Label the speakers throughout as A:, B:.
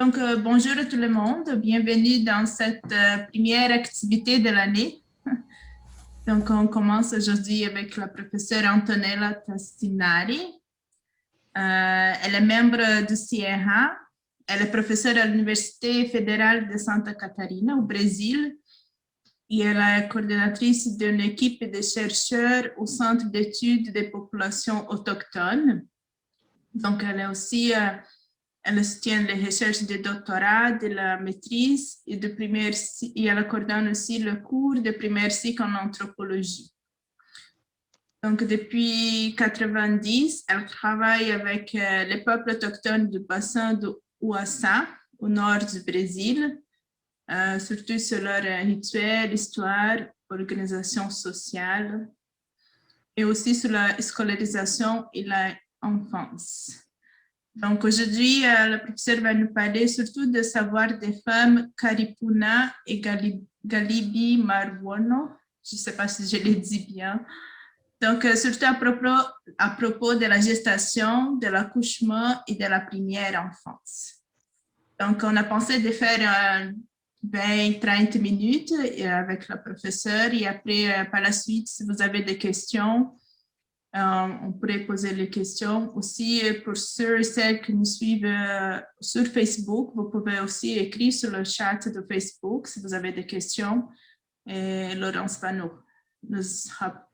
A: Bonjour à tout le monde, bienvenue dans cette première activité de l'année. Donc, on commence aujourd'hui avec la professeure Antonella Tastinari. Elle est membre du Sierra. Elle est professeure à l'Université fédérale de Santa Catarina au Brésil et elle est coordonnatrice d'une équipe de chercheurs au Centre d'études des populations autochtones. Donc, elle est aussi elle soutient les recherches de doctorat, de la maîtrise et, et elle coordonne aussi le cours de première cycle en anthropologie. Donc, depuis 1990, elle travaille avec les peuples autochtones du bassin de Ouassa, au nord du Brésil, surtout sur leurs rituels, histoire, organisation sociale, et aussi sur la scolarisation et l'enfance. Donc aujourd'hui, le professeur va nous parler surtout de savoir des femmes Karipuna et Galibi Marwono. Je ne sais pas si je le dis bien. Donc, surtout à propos de la gestation, de l'accouchement et de la première enfance. Donc, on a pensé de faire 20-30 minutes avec la professeure et après, par la suite, si vous avez des questions, on pourrait poser les questions. Aussi, pour ceux et celles qui nous suivent sur Facebook, vous pouvez aussi écrire sur le chat de Facebook si vous avez des questions. Et Laurence va nous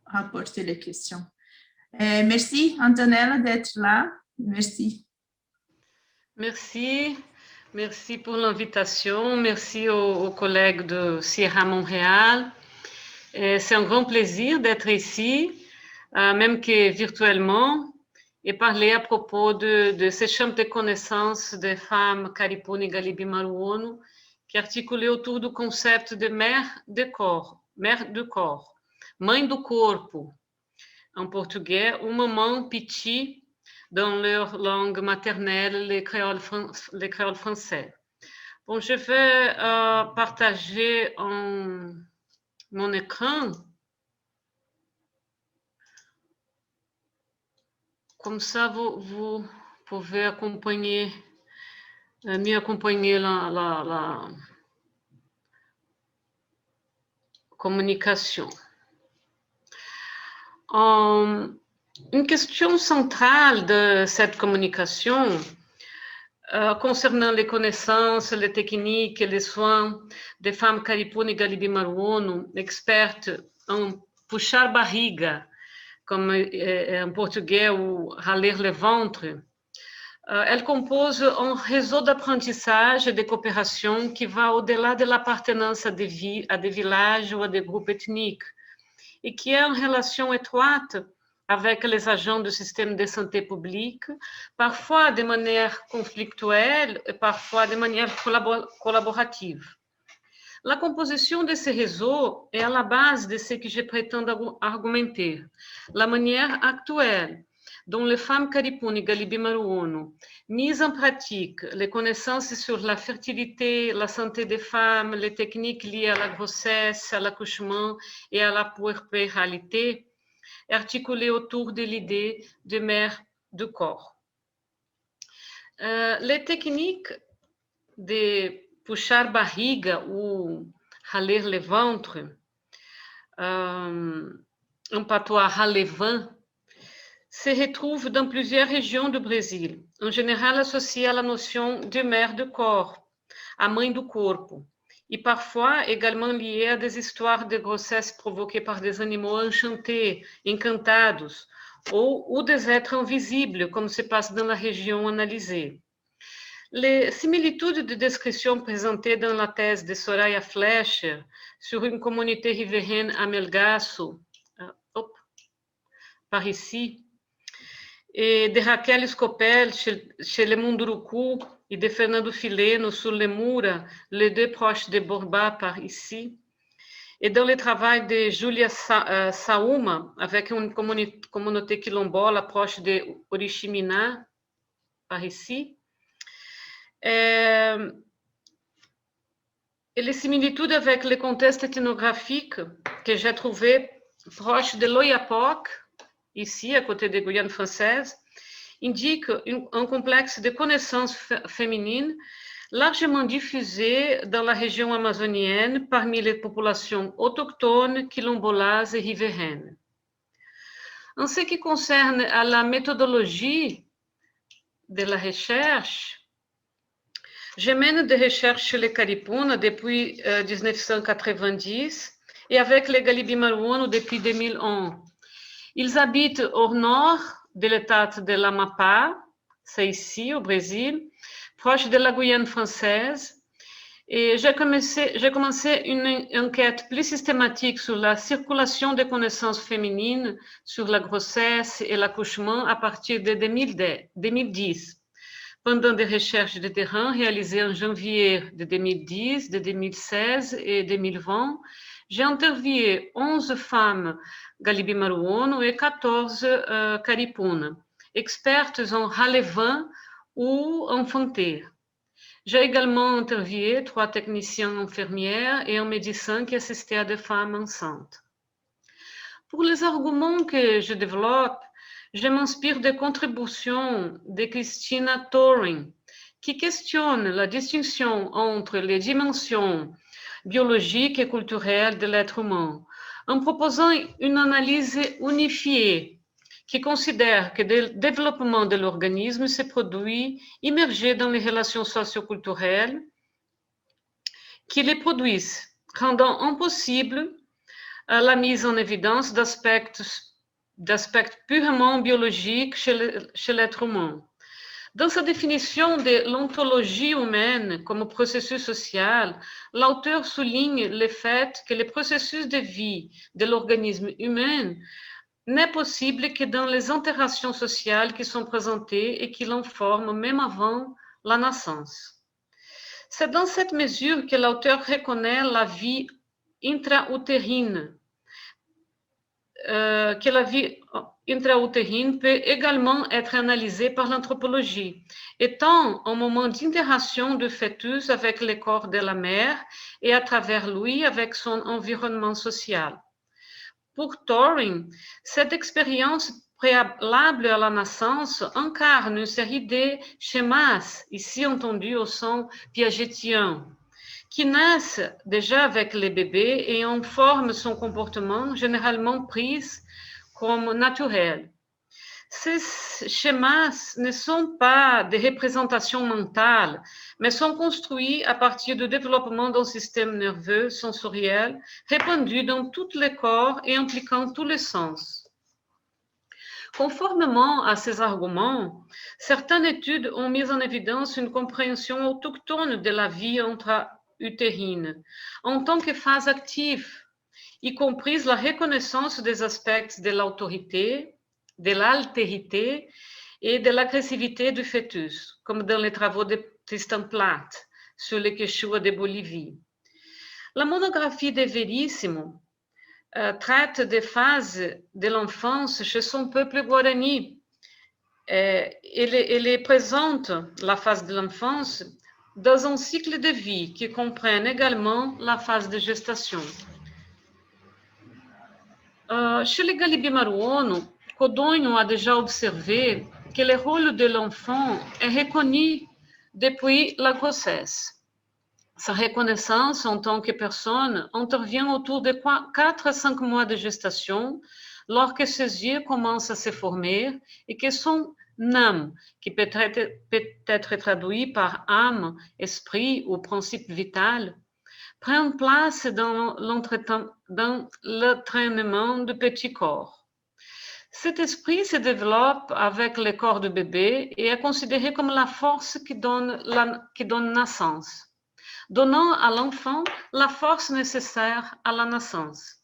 A: rapporter les questions. Merci, Antonella, d'être là. Merci.
B: Merci. Merci pour l'invitation. Merci aux collègues de Sierra Montréal. C'est un grand plaisir d'être ici, même que virtuellement, et parler à propos de ces champs de connaissances des femmes Karipuni Galibi Maruono, qui articulaient autour du concept de mère de corps, mãe do corpo, en portugais, ou maman piti, dans leur langue maternelle, les créoles français. Bon, je vais partager mon écran. Comme ça, vous pouvez accompagner, mieux accompagner la communication. Une question centrale de cette communication concernant les connaissances, les techniques et les soins des femmes Karipuni Galibi Maruono, expertes en puxar barriga, comme en portugais, ou raler le ventre. Elle compose un réseau d'apprentissage et de coopération qui va au-delà de l'appartenance à des villages ou à des groupes ethniques et qui est en relation étroite avec les agents du système de santé publique, parfois de manière conflictuelle et parfois de manière collaborative. La composition de ces réseaux est à la base de ce que je prétends argumenter. La manière actuelle dont les femmes Karipuni Galibi Maruono misent en pratique les connaissances sur la fertilité, la santé des femmes, les techniques liées à la grossesse, à l'accouchement et à la puerpéralité, est articulée autour de l'idée de mère du corps. Les techniques de puxar barriga ou raler le ventre, en patois ralevant, se retrouvent dans plusieurs régions du Brésil, en général associées à la notion de mère du corps, a mãe do corpo, et parfois également liées à des histoires de grossesse provoquées par des animaux enchantés, encantados, ou des êtres invisibles, comme se passe dans la région analysée. Les similitudes de description présentées dans la thèse de Soraya Fleischer sur une communauté riveraine à Melgaço, par ici, et de Raquel Scopel chez les Munduruku et de Fernando Fileno sur les Moura, les deux proches de Borba par ici, et dans le travail de Julia Sauma avec une communauté quilombola proche de Oriximiná par ici, et les similitudes avec le contexte ethnographique que j'ai trouvé proche de l'Oyapock, ici, à côté de Guyane française, indique un complexe de connaissances féminines largement diffusée dans la région amazonienne parmi les populations autochtones, quilombolas et riveraines. En ce qui concerne à la méthodologie de la recherche, je mène des recherches chez les Caripuna depuis 1990 et avec les Galibi-Maruano depuis 2001. Ils habitent au nord de l'état de l'Amapá, c'est ici au Brésil, proche de la Guyane française. Et j'ai commencé une enquête plus systématique sur la circulation des connaissances féminines sur la grossesse et l'accouchement à partir de 2010. Pendant des recherches de terrain réalisées en janvier de 2010, de 2016 et 2020, j'ai interviewé 11 femmes Galibi-Maruano et 14 Caripuna, expertes en relevant ou infantaire. J'ai également interviewé 3 techniciens infirmières et un médecin qui assistait à des femmes enceintes. Pour les arguments que je développe, je m'inspire des contributions de Christina Thoring, qui questionne la distinction entre les dimensions biologiques et culturelles de l'être humain, en proposant une analyse unifiée qui considère que le développement de l'organisme se produit immergé dans les relations socioculturelles qui les produisent, rendant impossible la mise en évidence d'aspects purement biologiques chez l'être humain. Dans sa définition de l'ontologie humaine comme processus social, l'auteur souligne le fait que le processus de vie de l'organisme humain n'est possible que dans les interactions sociales qui sont présentées et qui l'informent même avant la naissance. C'est dans cette mesure que l'auteur reconnaît la vie intra-utérine, que la vie intra-utérine peut également être analysée par l'anthropologie, étant un moment d'interaction du fœtus avec le corps de la mère et à travers lui avec son environnement social. Pour Thoring, cette expérience préalable à la naissance incarne une série de schémas, ici entendus au sens piagétien, qui naissent déjà avec les bébés et en forment son comportement généralement pris comme naturel. Ces schémas ne sont pas des représentations mentales, mais sont construits à partir du développement d'un système nerveux sensoriel répandu dans tous les corps et impliquant tous les sens. Conformément à ces arguments, certaines études ont mis en évidence une compréhension autochtone de la vie intra-utérine en tant que phase active, y compris la reconnaissance des aspects de l'autorité, de l'altérité et de l'agressivité du fœtus, comme dans les travaux de Tristan Platt sur les Quechua de Bolivie. La monographie de Verissimo traite des phases de l'enfance chez son peuple guarani. Elle présente la phase de l'enfance dans un cycle de vie qui comprend également la phase de gestation. Chez les Galibi-Maruano, Codogno a déjà observé que le rôle de l'enfant est reconnu depuis la grossesse. Sa reconnaissance en tant que personne intervient autour de 4 à 5 mois de gestation, lorsque ses yeux commencent à se former et que son âme, qui peut être traduit par âme, esprit ou principe vital, prend place dans l'entraînement du petit corps. Cet esprit se développe avec le corps du bébé et est considéré comme la force qui donne naissance, donnant à l'enfant la force nécessaire à la naissance.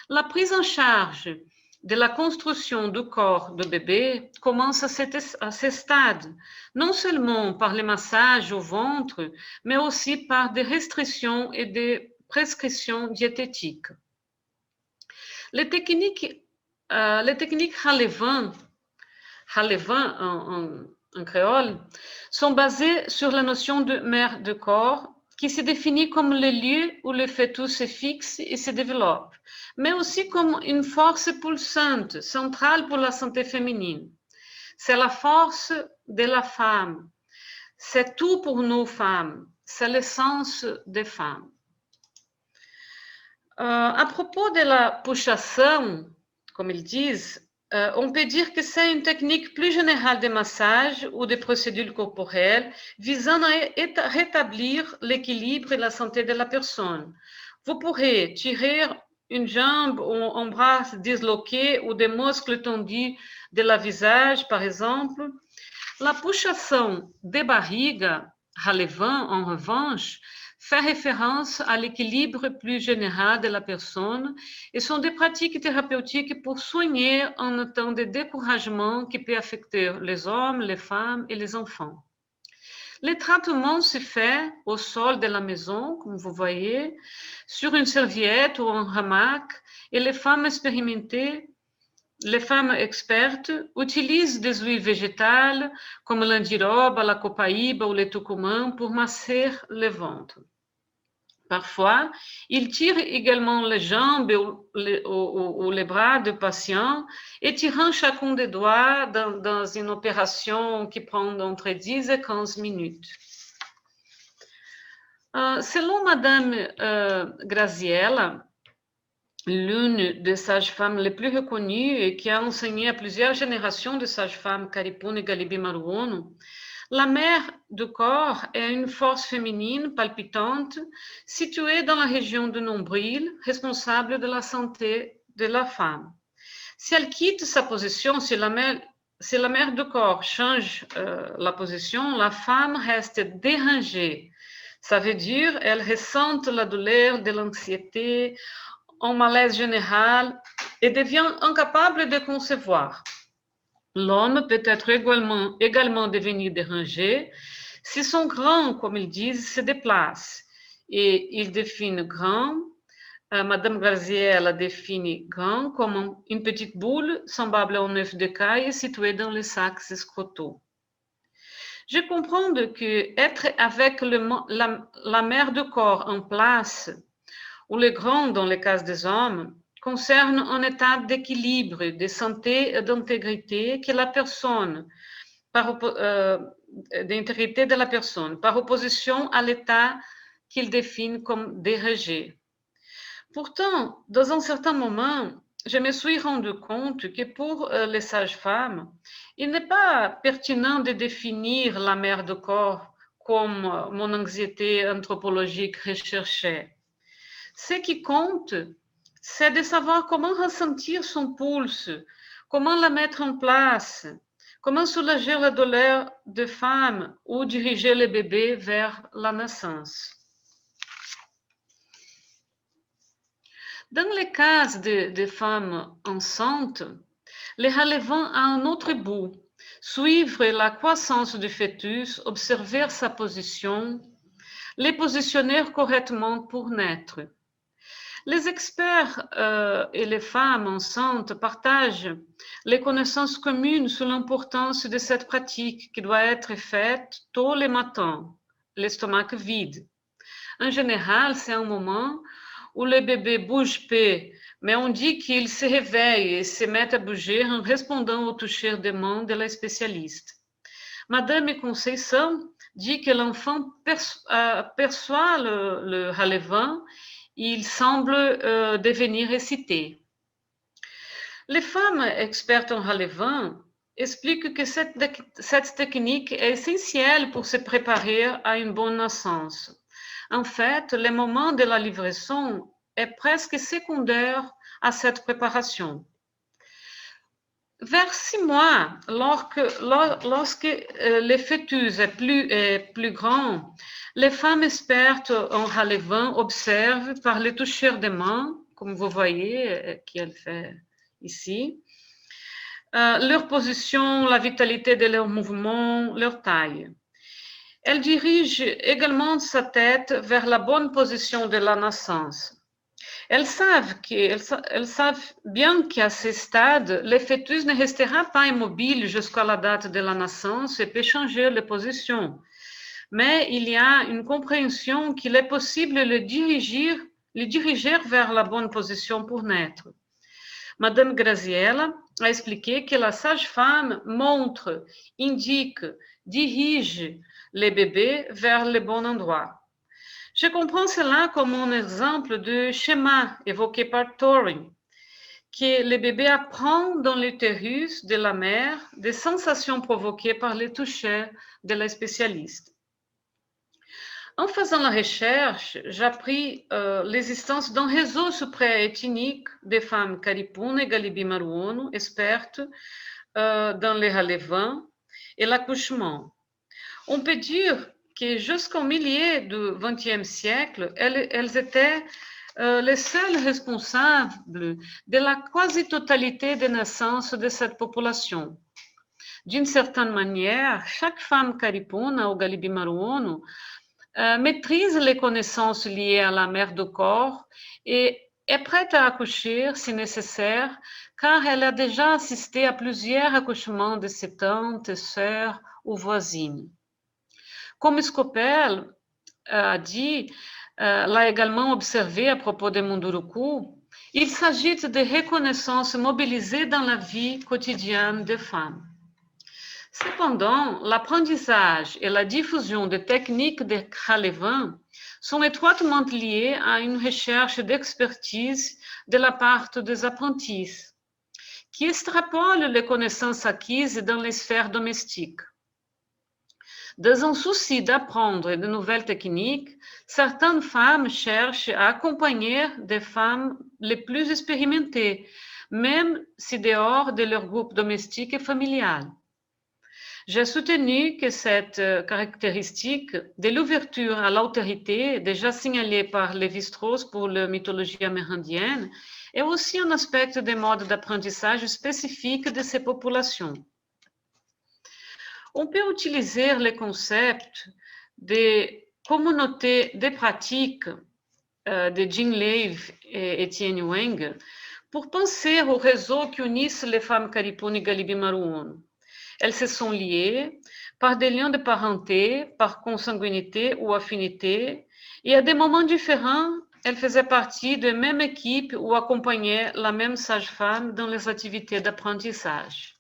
B: La prise en charge de la construction du corps du bébé commence à ce stade, non seulement par les massages au ventre, mais aussi par des restrictions et des prescriptions diététiques. Les techniques relevant en créole sont basées sur la notion de mère de corps, qui se définit comme le lieu où le fœtus se fixe et se développe, mais aussi comme une force pulsante centrale pour la santé féminine. C'est la force de la femme. C'est tout pour nous femmes, c'est l'essence des femmes. À propos de la puxação, comme ils disent, on peut dire que c'est une technique plus générale de massage ou de procédures corporelles visant à rétablir l'équilibre et la santé de la personne. Vous pourrez tirer une jambe ou un bras disloqué ou des muscles tendus de la visage, par exemple. La puxação de barriga, relevant, en revanche, fait référence à l'équilibre plus général de la personne et sont des pratiques thérapeutiques pour soigner en un temps de découragement qui peut affecter les hommes, les femmes et les enfants. Le traitement se fait au sol de la maison, comme vous voyez, sur une serviette ou un hamac, et les femmes expertes utilisent des huiles végétales comme l'andiroba, la copaïba ou le tucumã pour masser le ventre. Parfois, ils tirent également les jambes ou les bras du patient, étirant chacun des doigts dans une opération qui prend entre 10 et 15 minutes. Selon Madame Graziella, l'une des sages-femmes les plus reconnues et qui a enseigné à plusieurs générations de sages-femmes Karipuni Galibi Maruono, la mère du corps est une force féminine palpitante située dans la région du nombril, responsable de la santé de la femme. Si elle quitte sa position, si la mère du corps change la position, la femme reste dérangée. Ça veut dire qu'elle ressent la douleur, de l'anxiété, un malaise général et devient incapable de concevoir. L'homme peut être également devenu dérangé si son grand, comme ils disent, se déplace. Et il définit grand, Madame Graziella définit grand comme une petite boule semblable à un œuf de caille située dans les sacs scrotaux. Je comprends que être avec la mère du corps en place, ou le grand dans le cas des hommes, concerne un état d'équilibre, de santé et d'intégrité que la personne, d'intégrité de la personne, par opposition à l'état qu'il définit comme dérangé. Pourtant, dans un certain moment, je me suis rendu compte que pour les sages-femmes, il n'est pas pertinent de définir la mère du corps comme mon anxiété anthropologique recherchée. Ce qui compte, c'est de savoir comment ressentir son pulse, comment la mettre en place, comment soulager la douleur de femme ou diriger le bébé vers la naissance. Dans le cas de femmes enceintes, le relevant a un autre bout, suivre la croissance du fœtus, observer sa position, les positionner correctement pour naître. Les experts et les femmes enceintes partagent les connaissances communes sur l'importance de cette pratique qui doit être faite tôt le matin, l'estomac vide. En général, c'est un moment où le bébé bouge peu, mais on dit qu'il se réveille et se met à bouger en répondant au toucher des mains de la spécialiste. Madame Conceição dit que l'enfant perçoit le relevant. Il semble devenir excité. Les femmes expertes en relevant expliquent que cette technique est essentielle pour se préparer à une bonne naissance. En fait, le moment de la livraison est presque secondaire à cette préparation. Vers 6 mois, lorsque le fœtus est plus grand, les femmes expertes en relevant observent par le toucher des mains, comme vous voyez qu'elle fait ici, leur position, la vitalité de leurs mouvements, leur taille. Elles dirigent également sa tête vers la bonne position de la naissance. Elles savent bien qu'à ce stade, le fœtus ne restera pas immobile jusqu'à la date de la naissance et peut changer de position. Mais il y a une compréhension qu'il est possible de le diriger vers la bonne position pour naître. Madame Graziella a expliqué que la sage-femme montre, indique, dirige les bébés vers le bon endroit. Je comprends cela comme un exemple de schéma évoqué par Turing, que le bébé apprend dans l'utérus de la mère des sensations provoquées par les touchés de la spécialiste. En faisant la recherche, j'appris l'existence d'un réseau supraethnique de femmes Karipuna et Galibi Maruono, expertes dans les relevants et l'accouchement. On peut dire que jusqu'au milieu du XXe siècle, elles étaient les seules responsables de la quasi-totalité des naissances de cette population. D'une certaine manière, chaque femme Karipuna ou Galibi Maruono maîtrise les connaissances liées à la mère du corps et est prête à accoucher si nécessaire, car elle a déjà assisté à plusieurs accouchements de ses tantes, sœurs ou voisines. Comme Scopel a dit, l'a également observé à propos de Munduruku, il s'agit de reconnaissance mobilisée dans la vie quotidienne des femmes. Cependant, l'apprentissage et la diffusion des techniques de relevant sont étroitement liés à une recherche d'expertise de la part des apprentis, qui extrapolent les connaissances acquises dans les sphères domestiques. Dans un souci d'apprendre de nouvelles techniques, certaines femmes cherchent à accompagner des femmes les plus expérimentées, même si dehors de leur groupe domestique et familial. J'ai soutenu que cette caractéristique de l'ouverture à l'autorité, déjà signalée par Lévi-Strauss pour la mythologie amérindienne, est aussi un aspect des modes d'apprentissage spécifiques de ces populations. On peut utiliser le concept de communauté de pratiques de Jean Lev et Etienne Weng pour penser au réseau qui unissent les femmes Karipuna et Galibi Maruono. Elles se sont liées par des liens de parenté, par consanguinité ou affinité, et à des moments différents, elles faisaient partie de même équipe ou accompagnaient la même sage-femme dans les activités d'apprentissage.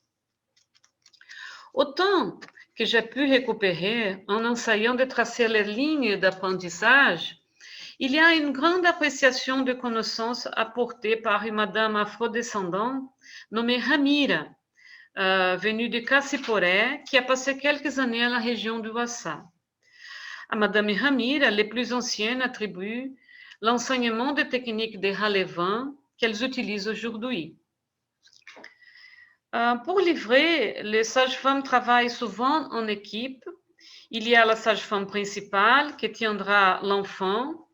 B: Autant que j'ai pu récupérer en essayant de tracer les lignes d'apprentissage, il y a une grande appréciation de connaissances apportées par une madame afrodescendante nommée Ramira, venue de Cassiporé, qui a passé quelques années à la région du Wassa. À madame Ramira, les plus anciennes attribuent l'enseignement des techniques de relevant qu'elles utilisent aujourd'hui. Pour livrer, les sages-femmes travaillent souvent en équipe. Il y a la sage-femme principale qui tiendra l'enfant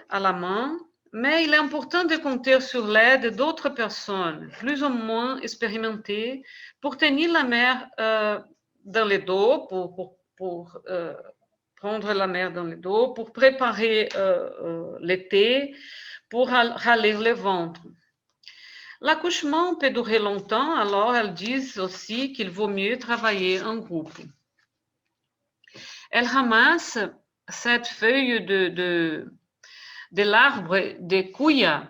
B: à la main, mais il est important de compter sur l'aide d'autres personnes, plus ou moins expérimentées, pour tenir la mère dans le dos, pour prendre la mère dans le dos, pour préparer le thé, pour râler le ventre. L'accouchement peut durer longtemps, alors elles disent aussi qu'il vaut mieux travailler en groupe. Elles ramassent cette feuille de l'arbre de Kuya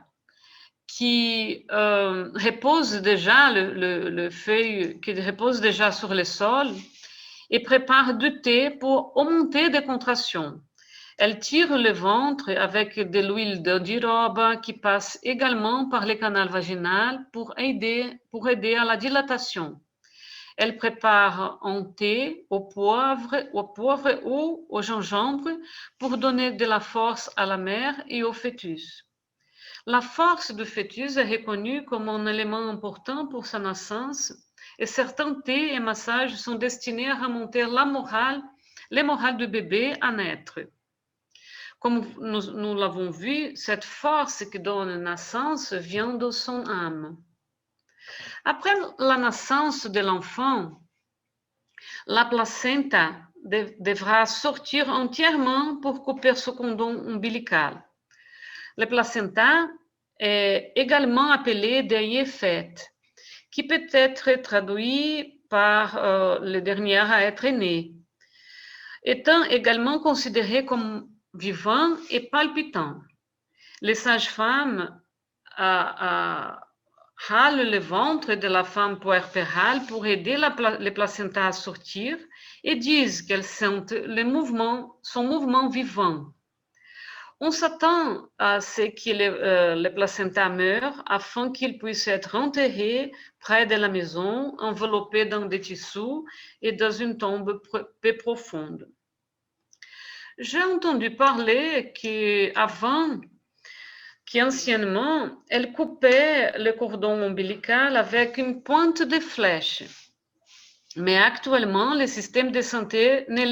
B: qui repose déjà, le feuille qui repose déjà sur le sol et prépare du thé pour augmenter des contractions. Elle tire le ventre avec de l'huile d'andiroba qui passe également par le canal vaginal pour aider à la dilatation. Elle prépare un thé au poivre ou au gingembre pour donner de la force à la mère et au fœtus. La force du fœtus est reconnue comme un élément important pour sa naissance et certains thés et massages sont destinés à remonter le moral du bébé à naître. Comme nous l'avons vu, cette force qui donne naissance vient de son âme. Après la naissance de l'enfant, la placenta devra sortir entièrement pour couper ce cordon ombilical. Le placenta est également appelé dernier fœtus, qui peut être traduit par le dernier à être né, étant également considéré comme vivant et palpitant. Les sages-femmes râlent le ventre de la femme puerpérale pour aider les placentas à sortir et disent qu'elles sentent son mouvement vivant. On s'attend à ce que les placentas meurent afin qu'ils puissent être enterrés près de la maison, enveloppés dans des tissus et dans une tombe peu profonde. J'ai entendu parler qu'anciennement, elle coupait le cordon ombilical avec une pointe de flèche. Mais actuellement, le système de santé ne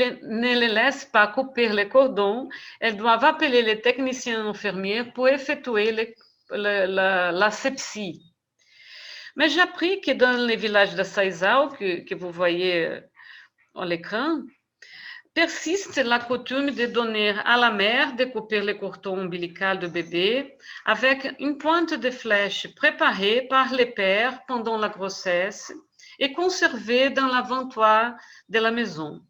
B: les laisse pas couper les cordons. Elles doivent appeler les techniciens infirmiers pour effectuer l'asepsie. Mais j'ai appris que dans les villages de Saizao, que vous voyez à l'écran, persiste la coutume de donner à la mère de couper le cordon ombilical du bébé avec une pointe de flèche préparée par les pères pendant la grossesse et conservée dans l'aventoire de la maison.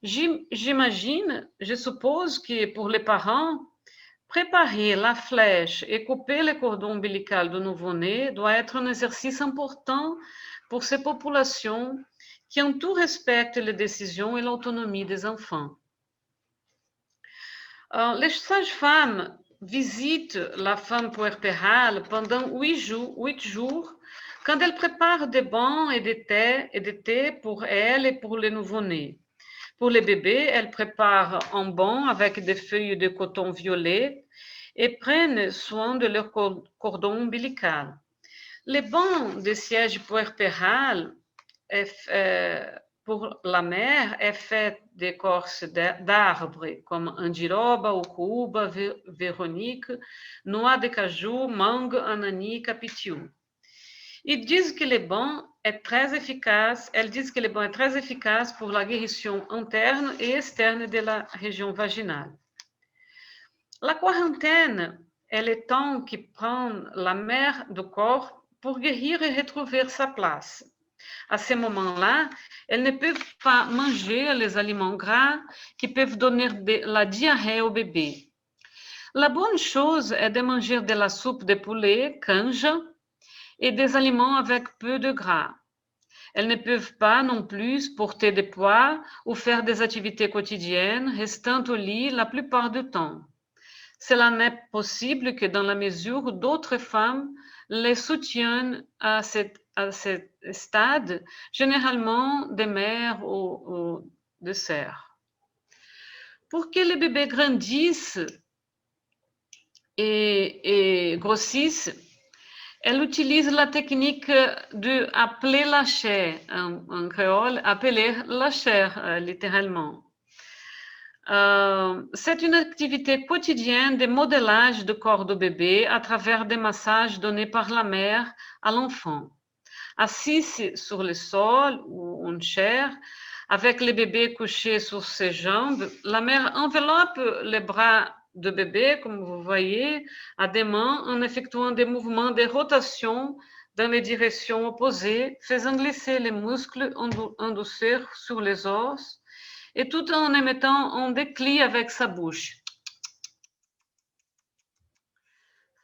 B: Je suppose que pour les parents, préparer la flèche et couper le cordon ombilical du nouveau-né doit être un exercice important pour ces populations qui en tout respectent les décisions et l'autonomie des enfants. Les sages-femmes visitent la femme puerpérale pendant 8 jours quand elle prépare des bancs et des thés pour elle et pour les nouveau-nés. Pour les bébés, elle prépare un banc avec des feuilles de coton violet et prennent soin de leur cordon ombilical. Les bancs de siège puerpéral pour la mère est fait d'écorce d'arbres comme andiroba, ucuba, véronique, noix de cajou, mangue, anani, capitiu. Ils disent que le banc est très efficace pour la guérison interne et externe de la région vaginale. La quarantaine est le temps que prend la mère du corps pour guérir et retrouver sa place. À ce moment-là, elles ne peuvent pas manger les aliments gras qui peuvent donner la diarrhée au bébé. La bonne chose est de manger de la soupe de poulet, canja, et des aliments avec peu de gras. Elles ne peuvent pas non plus porter des poids ou faire des activités quotidiennes, restant au lit la plupart du temps. Cela n'est possible que dans la mesure où d'autres femmes les soutiennent à ce stade, généralement des mères ou des sœurs. Pour que les bébés grandissent et grossissent, elle utilise la technique de appeler la chair, en créole, appeler la chair, littéralement. C'est une activité quotidienne de modélage du corps du bébé à travers des massages donnés par la mère à l'enfant. Assise sur le sol ou en chair, avec le bébé couché sur ses jambes, la mère enveloppe les bras de bébé, comme vous voyez, à des mains en effectuant des mouvements de rotation dans les directions opposées, faisant glisser les muscles en douceur sur les os et tout en émettant un déclic avec sa bouche.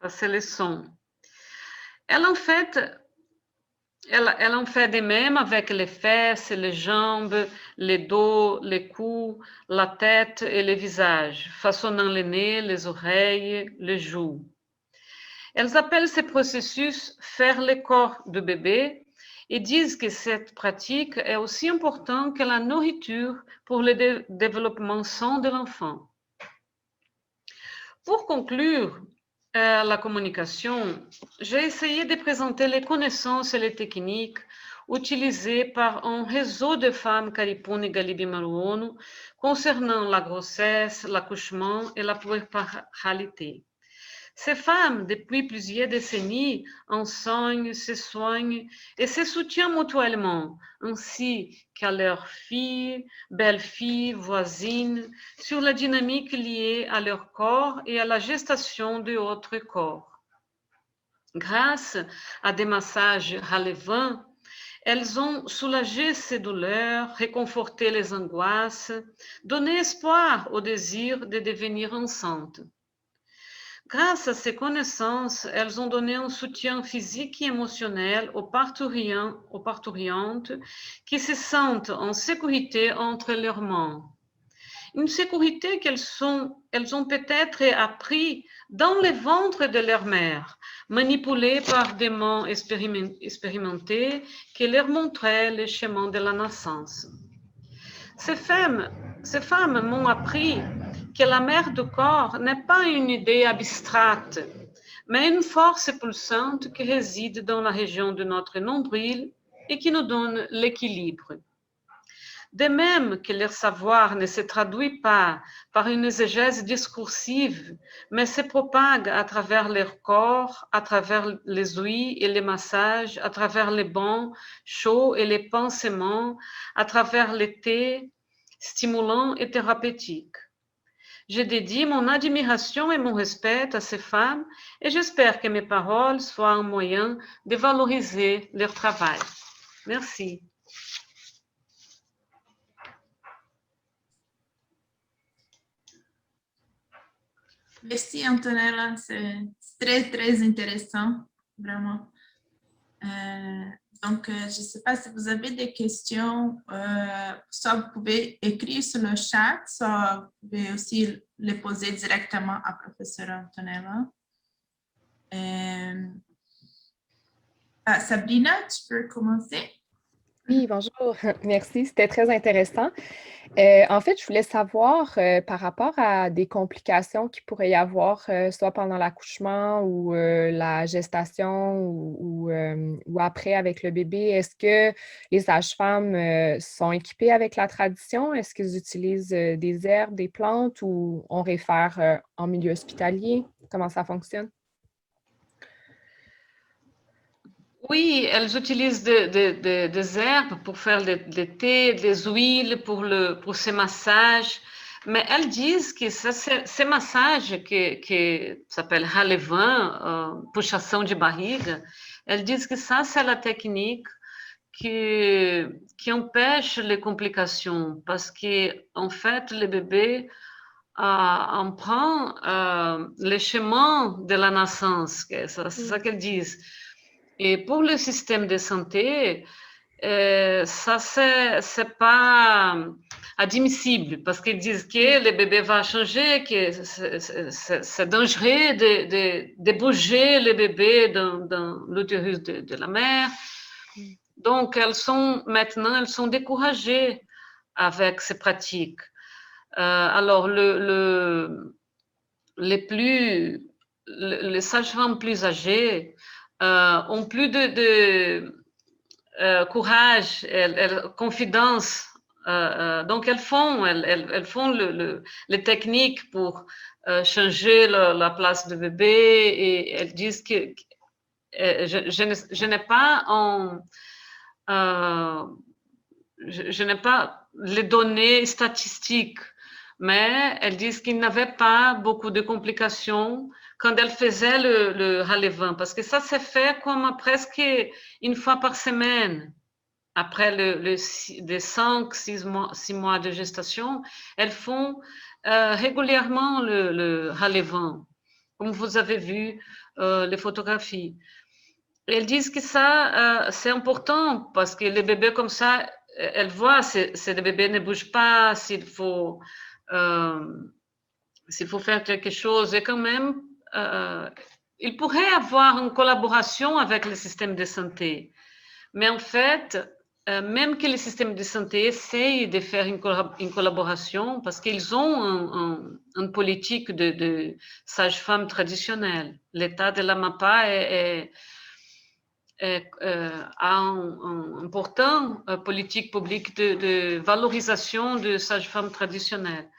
B: Ça, c'est le son. Elle en fait de même avec les fesses, les jambes, les dos, les coups, la tête et le visage, façonnant les nez, les oreilles, les joues. Elles appellent ce processus faire le corps du bébé et disent que cette pratique est aussi importante que la nourriture pour le développement sain de l'enfant. Pour conclure, la communication, j'ai essayé de présenter les connaissances et les techniques utilisées par un réseau de femmes Karipuni Galibi Maruono concernant la grossesse, l'accouchement et la puerpéralité. Ces femmes, depuis plusieurs décennies, enseignent, se soignent et se soutiennent mutuellement, ainsi qu'à leurs filles, belles-filles, voisines, sur la dynamique liée à leur corps et à la gestation de autres corps. Grâce à des massages relevants, elles ont soulagé ces douleurs, réconforté les angoisses, donné espoir au désir de devenir enceinte. Grâce à ces connaissances, elles ont donné un soutien physique et émotionnel aux parturientes qui se sentent en sécurité entre leurs mains. Une sécurité elles ont peut-être appris dans le ventre de leur mère, manipulées par des mains expérimentées qui leur montraient le chemin de la naissance. Ces femmes m'ont appris que la mère du corps n'est pas une idée abstraite, mais une force pulsante qui réside dans la région de notre nombril et qui nous donne l'équilibre. De même que leur savoir ne se traduit pas par une exégèse discursive, mais se propague à travers leur corps, à travers les ouïes et les massages, à travers les bains chauds et les pansements, à travers les thés stimulants et thérapeutiques. Je dédie mon admiration et mon respect à ces femmes et j'espère que mes paroles soient un moyen de valoriser leur travail. Merci.
A: Merci Antonella, c'est très, très intéressant, vraiment. Donc, je ne sais pas si vous avez des questions, soit vous pouvez écrire sur le chat, soit vous pouvez aussi les poser directement à professeur Antonella. Sabrina, tu peux commencer?
C: Oui, bonjour. Merci, c'était très intéressant. En fait, je voulais savoir par rapport à des complications qu'il pourrait y avoir, soit pendant l'accouchement ou la gestation ou après avec le bébé, est-ce que les sages-femmes sont équipées avec la tradition? Est-ce qu'ils utilisent des herbes, des plantes ou on réfère en milieu hospitalier? Comment ça fonctionne?
B: Oui, elles utilisent des herbes pour faire des thés, des huiles pour ces massages. Mais elles disent que ces massages qui s'appellent Halevan, puxação de barriga, elles disent que ça, c'est la technique qui empêche les complications parce que, en fait, le bébé emprunte le chemin de la naissance. C'est ça qu'elles disent. Et pour le système de santé, ça, c'est pas admissible parce qu'ils disent que le bébé va changer, que c'est dangereux de bouger le bébé dans l'utérus de la mère. Donc, elles sont découragées avec ces pratiques. Alors, les sages-femmes plus âgées ont plus de courage, confiance. Donc, elles font les techniques pour changer la place du bébé et elles disent que je n'ai pas je n'ai pas les données statistiques, mais elles disent qu'il n'y avait pas beaucoup de complications quand elles faisaient le Halevan, parce que ça s'est fait comme presque une fois par semaine. Après les 5-6 mois de gestation, elles font régulièrement le Halevan, comme vous avez vu les photographies. Elles disent que ça, c'est important parce que les bébés comme ça, elles voient si le bébé ne bouge pas, s'il faut faire quelque chose. Et quand même, il pourrait avoir une collaboration avec le système de santé. Mais en fait, même que le système de santé essaye de faire une collaboration parce qu'ils ont une politique de sage-femme traditionnelle. L'État de l'Amapá a une importante politique publique de valorisation de sages-femmes traditionnelles.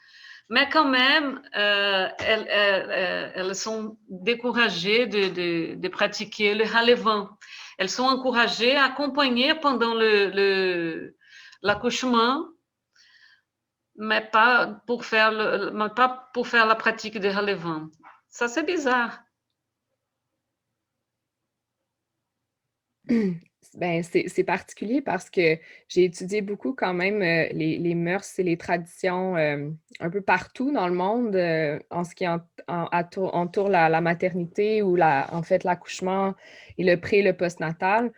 B: Mais quand même, elles sont découragées de pratiquer le Halevan. Elles sont encouragées à accompagner pendant l'accouchement, mais pas pour faire la pratique du Halevan. Ça, c'est bizarre.
C: Ben, c'est particulier parce que j'ai étudié beaucoup quand même les mœurs et les traditions un peu partout dans le monde en ce qui entoure la maternité ou en fait l'accouchement et le pré et le postnatal.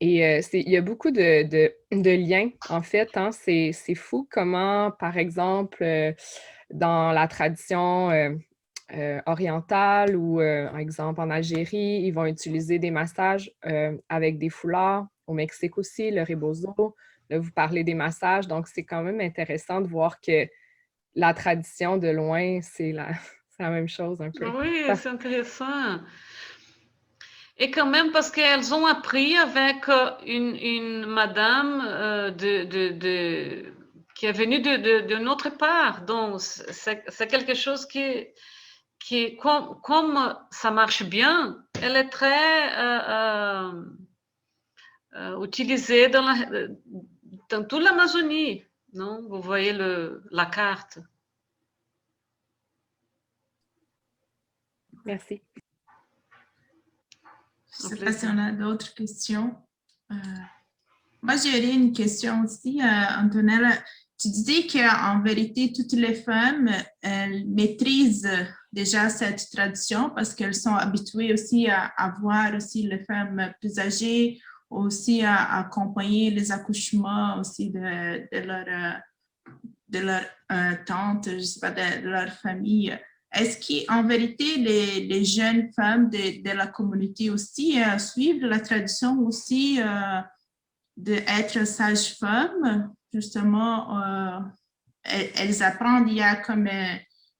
C: Et il y a beaucoup de liens, en fait. Hein. C'est fou comment, par exemple, dans la tradition orientale ou, par exemple, en Algérie, ils vont utiliser des massages avec des foulards. Au Mexique aussi, le rebozo. Là, vous parlez des massages. Donc, c'est quand même intéressant de voir que la tradition de loin, c'est la même chose un peu.
B: Oui, c'est intéressant. Et quand même, parce qu'elles ont appris avec une madame qui est venue de notre part. Donc, c'est quelque chose comme ça marche bien, elle est très utilisée dans toute l'Amazonie. Non? Vous voyez la carte.
C: Merci.
A: Je ne sais pas si on a d'autres questions. Moi, j'aurais une question aussi, Antonella. Tu disais qu'en vérité, toutes les femmes, elles maîtrisent déjà cette tradition parce qu'elles sont habituées aussi à voir aussi les femmes plus âgées, aussi à accompagner les accouchements aussi de leur tante, je ne sais pas, de leur famille. Est-ce qu'en vérité, les jeunes femmes de la communauté aussi suivent la tradition aussi d'être sage-femme? Justement, elles apprennent, il y a comme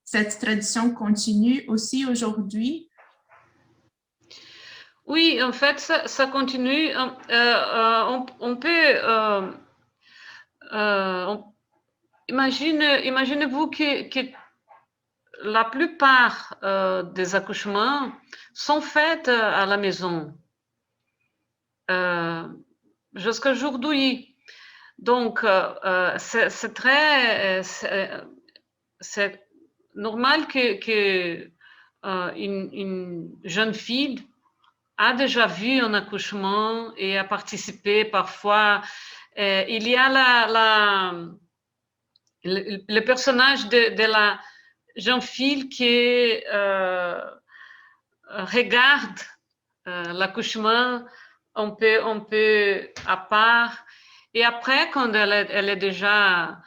A: cette tradition continue aussi aujourd'hui?
B: Oui, en fait, ça continue. On peut... imaginez-vous que la plupart des accouchements sont faits à la maison jusqu'à aujourd'hui. Donc, c'est normal que une jeune fille a déjà vu un accouchement et a participé parfois. Il y a le personnage de la jeune fille qui regarde l'accouchement un peu à part. Et après, quand elle est déjà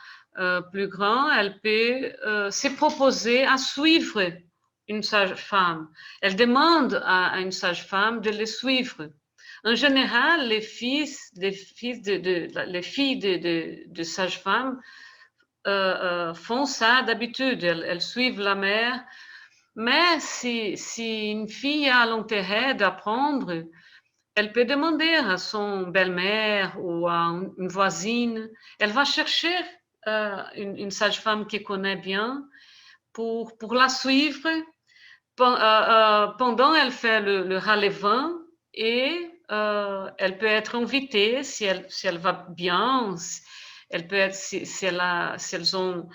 B: plus grande, elle peut se proposer à suivre une sage-femme. Elle demande à une sage-femme de les suivre. En général, les filles de sages-femmes font ça d'habitude. Elles suivent la mère. Mais si une fille a l'intérêt d'apprendre, elle peut demander à son belle-mère ou à une voisine. Elle va chercher une sage-femme qui connaît bien pour la suivre pendant elle fait le relevant et elle peut être invitée si elle va bien. Elle peut être, si elles ont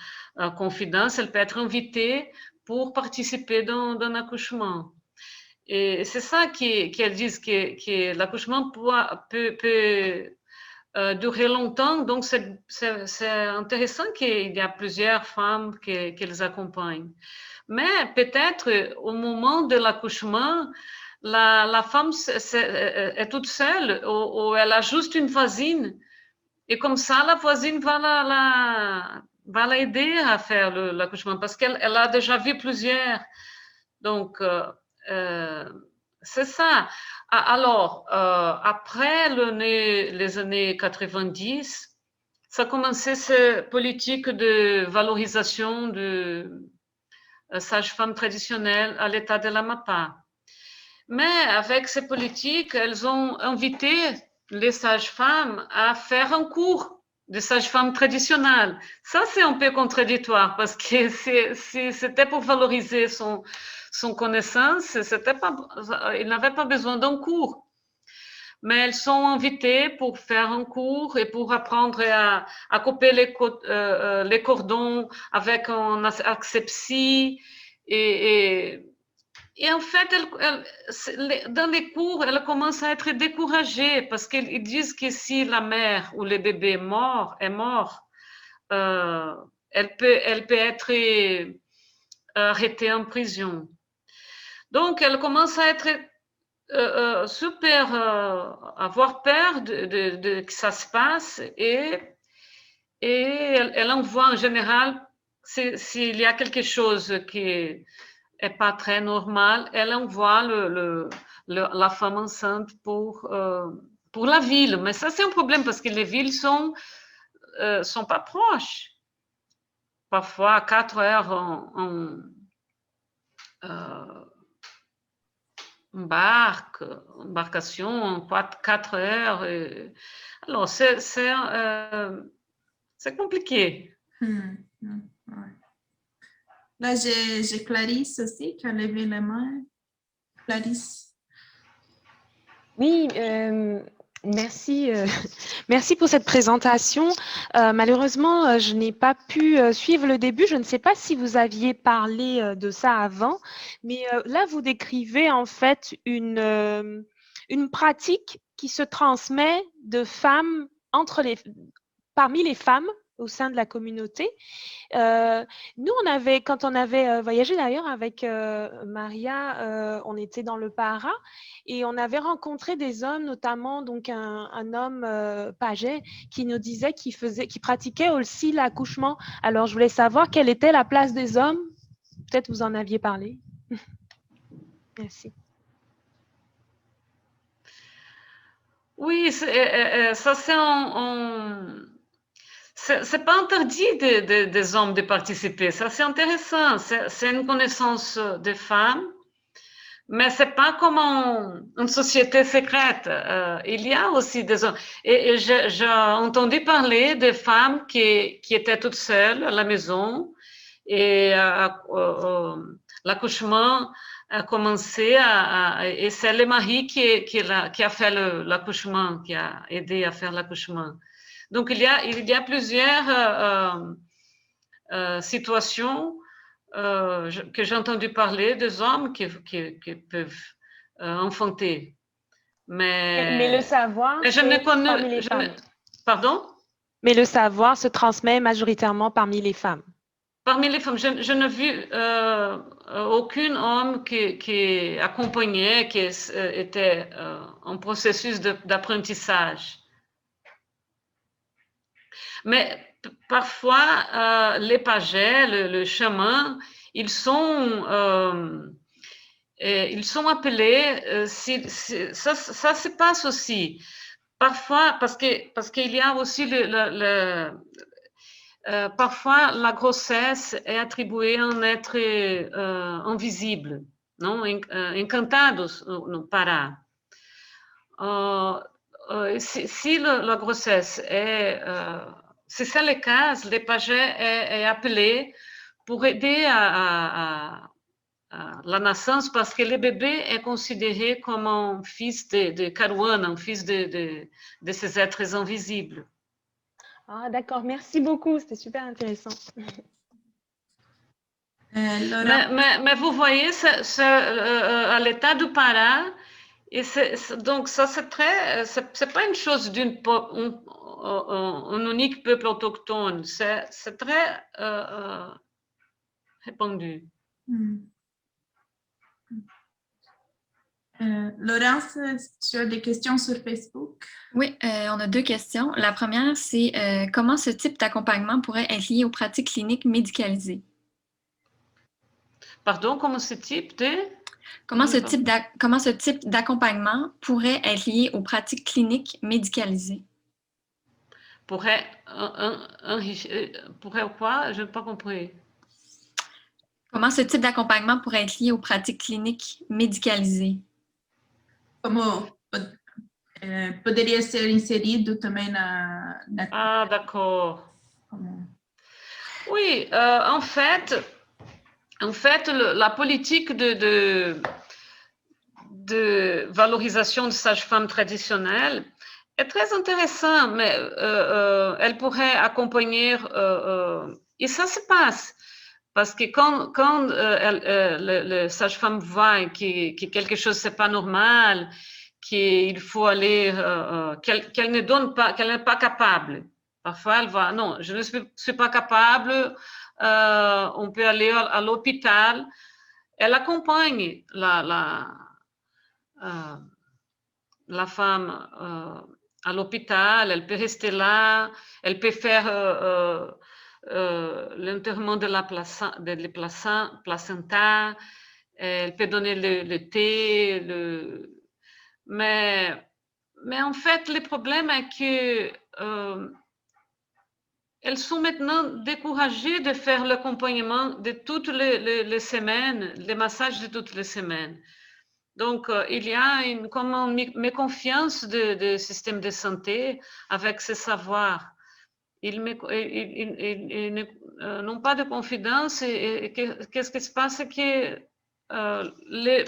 B: confidence, elle peut être invitée pour participer dans un accouchement. Et c'est ça qu'elles disent, que l'accouchement peut durer longtemps. Donc, c'est intéressant qu'il y a plusieurs femmes qui les accompagnent. Mais peut-être au moment de l'accouchement, la femme est toute seule ou elle a juste une voisine. Et comme ça, la voisine va l'aider à faire l'accouchement parce qu'elle a déjà vu plusieurs. Donc, c'est ça. Alors, après les années 90, ça a commencé cette politique de valorisation de sages-femmes traditionnelles à l'état de l'Amapá. Mais avec ces politiques, elles ont invité les sages-femmes à faire un cours de sages-femmes traditionnelles. Ça, c'est un peu contradictoire parce que c'était pour valoriser son connaissance, il n'avait pas besoin d'un cours. Mais elles sont invitées pour faire un cours et pour apprendre à couper les cordons avec un asepsie et Et en fait, dans les cours, elle commence à être découragée parce qu'ils disent que si la mère ou le bébé est mort, elle peut être arrêtée en prison. Donc, elle commence à être avoir peur de que ça se passe et elle envoie en général, s'il y a quelque chose qui est pas très normal, elle envoie la femme enceinte pour la ville. Mais ça, c'est un problème parce que les villes sont pas proches. Parfois, 4 heures embarcation, 4 heures. Alors, c'est compliqué.
A: Ouais. Là, j'ai Clarisse aussi qui a levé la main. Clarisse.
D: Oui, merci. Merci pour cette présentation. Malheureusement, je n'ai pas pu suivre le début. Je ne sais pas si vous aviez parlé de ça avant, mais là, vous décrivez en fait une pratique qui se transmet de femmes parmi les femmes au sein de la communauté. Nous, quand on avait voyagé d'ailleurs avec Maria, on était dans le Para et on avait rencontré des hommes, notamment donc un homme paget qui nous disait qu'il pratiquait aussi l'accouchement. Alors, je voulais savoir quelle était la place des hommes. Peut-être vous en aviez parlé. Merci.
B: Oui, ça c'est pas interdit des hommes de participer. Ça, c'est intéressant. C'est une connaissance des femmes, mais c'est pas comme une société secrète. Il y a aussi des hommes. Et j'ai entendu parler de femmes qui étaient toutes seules à la maison et l'accouchement a commencé et c'est le mari qui a fait l'accouchement, qui a aidé à faire l'accouchement. Donc, il y a plusieurs situations que j'ai entendu parler des hommes qui peuvent enfanter.
D: Mais le savoir,
B: je ne connais,
D: parmi les femmes.
B: Pardon?
D: Mais le savoir se transmet majoritairement parmi les femmes.
B: Parmi les femmes, je n'ai vu aucun homme qui accompagnait, qui était en processus d'apprentissage. Mais parfois, les pagés, le chemin, ils sont appelés, ça se passe aussi. Parfois, parce qu'il y a aussi parfois la grossesse est attribuée à un être invisible, non? Encantados no Pará. Si la grossesse est, si c'est le cas, le pages est appelé pour aider à la naissance parce que le bébé est considéré comme un fils de Caruana, un fils de ces êtres invisibles.
D: Ah, d'accord. Merci beaucoup. C'était super intéressant.
B: Mais vous voyez, c'est à l'état du Pará, et donc ça c'est pas une chose d'un unique peuple autochtone, c'est très répandu.
A: Laurence, tu as des questions sur Facebook?
E: Oui, on a 2 questions. La première, c'est comment ce type d'accompagnement pourrait être lié aux pratiques cliniques médicalisées?
B: Pardon, comment ce type
E: d'accompagnement pourrait être lié aux pratiques cliniques médicalisées?
B: Pourrait quoi? Je n'ai pas compris.
E: Comment ce type d'accompagnement pourrait être lié aux pratiques cliniques médicalisées?
A: Como poderia ser inserido também na...
B: Ah, d'accord. Oui, en fait, la politique de valorisation de sages-femmes traditionnelles est très intéressante, mais elle pourrait accompagner, et ça se passe. Parce que quand le sage-femme voit que quelque chose c'est pas normal, qu'il faut aller, qu'elle ne donne pas, qu'elle n'est pas capable. Parfois, elle va, non, je ne suis pas capable, on peut aller à l'hôpital. Elle accompagne la femme à l'hôpital, elle peut rester là, elle peut faire l'enterrement de la placenta, elle peut donner le thé, mais en fait, le problème est que elles sont maintenant découragées de faire l'accompagnement de toutes les semaines, les massages de toutes les semaines. Donc, il y a une méconfiance du système de santé avec ce savoir. Ils n'ont pas de confiance et qu'est-ce qui se passe? C'est que les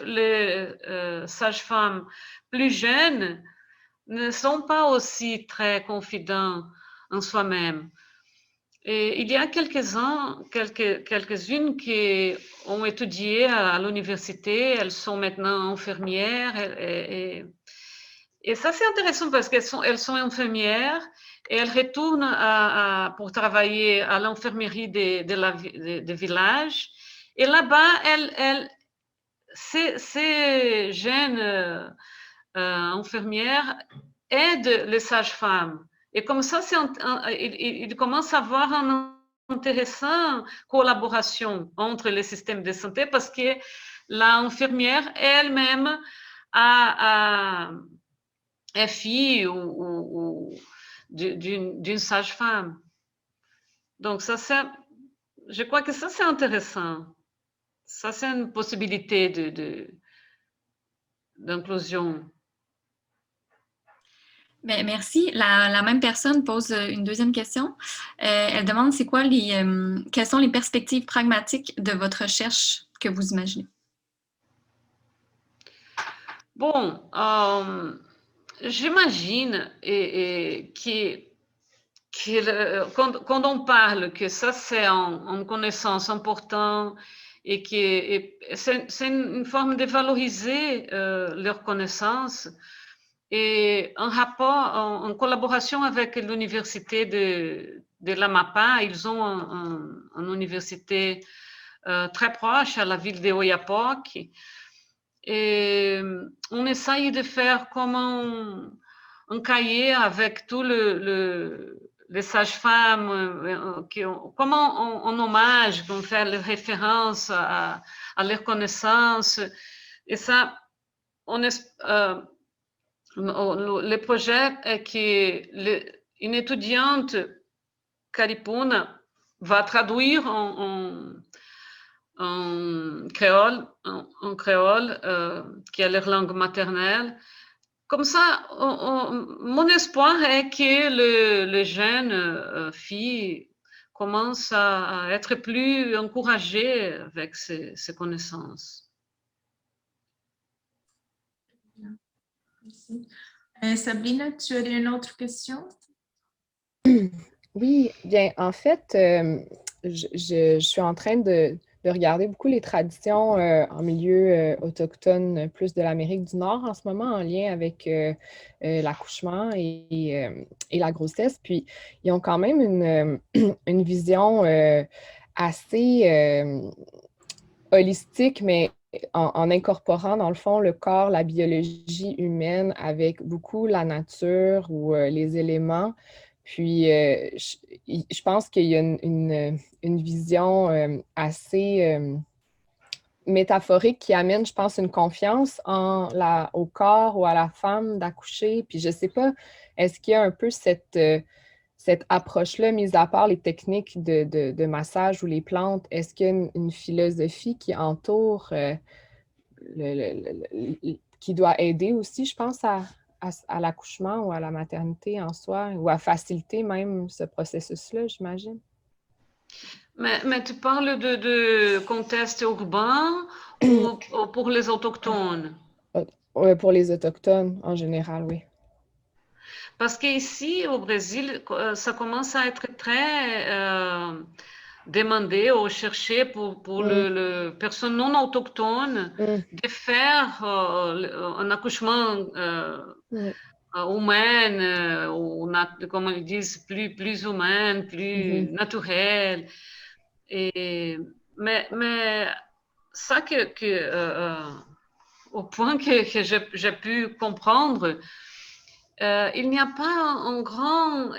B: sages-femmes plus jeunes ne sont pas aussi très confidents en soi-même. Et il y a quelques-unes qui ont étudié à l'université, elles sont maintenant infirmières. Et ça, c'est intéressant parce qu'elles sont infirmières et elles retournent pour travailler à l'infirmerie des villages. Et là-bas, ces jeunes infirmières aident les sages-femmes. Et comme ça, il commence à avoir une intéressante collaboration entre les systèmes de santé parce que l'infirmière elle-même est fille ou d'une sage-femme. Donc, je crois que ça, c'est intéressant. Ça, c'est une possibilité d'inclusion.
E: Ben, merci. La même personne pose une deuxième question. Elle demande quelles sont les perspectives pragmatiques de votre recherche que vous imaginez?
B: Bon, j'imagine que quand on parle que ça c'est une connaissance importante et que c'est une forme de valoriser leur connaissance. Et en rapport, en collaboration avec l'université de l'Amapá, ils ont une université très proche à la ville de Oiapoque. Et on essaye de faire comme un cahier avec tous les sages-femmes, comme en hommage, qu'on fait les références à leurs connaissances. Et ça, le projet est qu'une étudiante caripuna va traduire en créole, qui est leur langue maternelle. Comme ça, mon espoir est que les jeunes filles commencent à être plus encouragées avec ces connaissances.
A: Merci. Sabrina, tu as une autre question?
C: Oui, bien, en fait, je suis en train de regarder beaucoup les traditions en milieu autochtone, plus de l'Amérique du Nord en ce moment, en lien avec l'accouchement et la grossesse. Puis, ils ont quand même une vision assez holistique, mais en incorporant, dans le fond, le corps, la biologie humaine avec beaucoup la nature ou les éléments. Puis, je pense qu'il y a une vision assez métaphorique qui amène, je pense, une confiance au corps ou à la femme d'accoucher. Puis, je ne sais pas, est-ce qu'il y a un peu cette approche-là, mis à part les techniques de massage ou les plantes, est-ce qu'il y a une philosophie qui entoure, qui doit aider aussi, je pense, à l'accouchement ou à la maternité en soi, ou à faciliter même ce processus-là, j'imagine?
B: Mais tu parles de contexte urbain ou pour les autochtones?
C: Pour les autochtones, en général, oui.
B: Parce qu'ici, au Brésil, ça commence à être très demander ou chercher pour les personnes non autochtones de faire un accouchement humain, ou comme ils disent, plus humain, plus naturel. Mais ça au point que j'ai pu comprendre, il n'y a pas une grande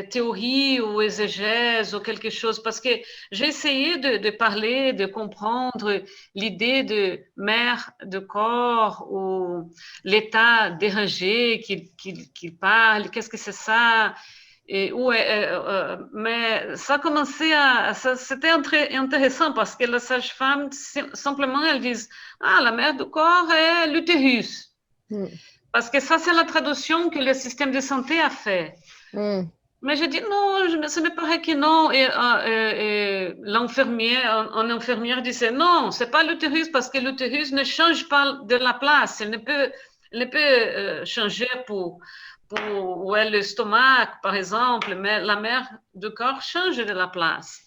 B: théorie ou exégèse ou quelque chose, parce que j'ai essayé de parler, de comprendre l'idée de mère de corps ou l'état dérangé qu'il parle, qu'est-ce que c'est ça? Mais ça a commencé c'était intéressant parce que la sage-femme, simplement, elle dit « Ah, la mère du corps est l'utérus ». Parce que ça, c'est la traduction que le système de santé a fait. Mais j'ai dit non, ça me paraît que non. Et l'infirmière disait non, c'est pas l'utérus parce que l'utérus ne change pas de la place. Elle ne peut changer pour où est le stomac, par exemple, mais la mère du corps change de la place.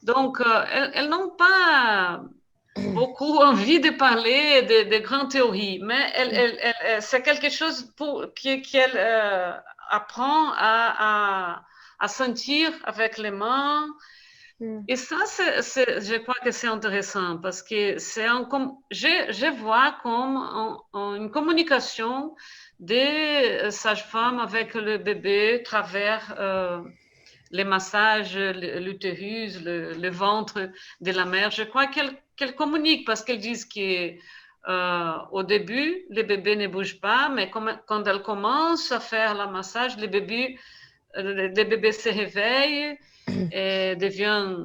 B: Donc, elles n'ont pas beaucoup envie de parler de grandes théories, mais c'est quelque chose qu'elle apprend à sentir avec les mains. Et ça, je crois que c'est intéressant parce que je vois comme une communication des sages-femmes avec le bébé à travers les massages, l'utérus, le ventre de la mère. Je crois qu'elles communiquent parce qu'elles disent qu'au début, le bébé ne bouge pas, mais quand elles commencent à faire le massage, le bébé se réveille et devient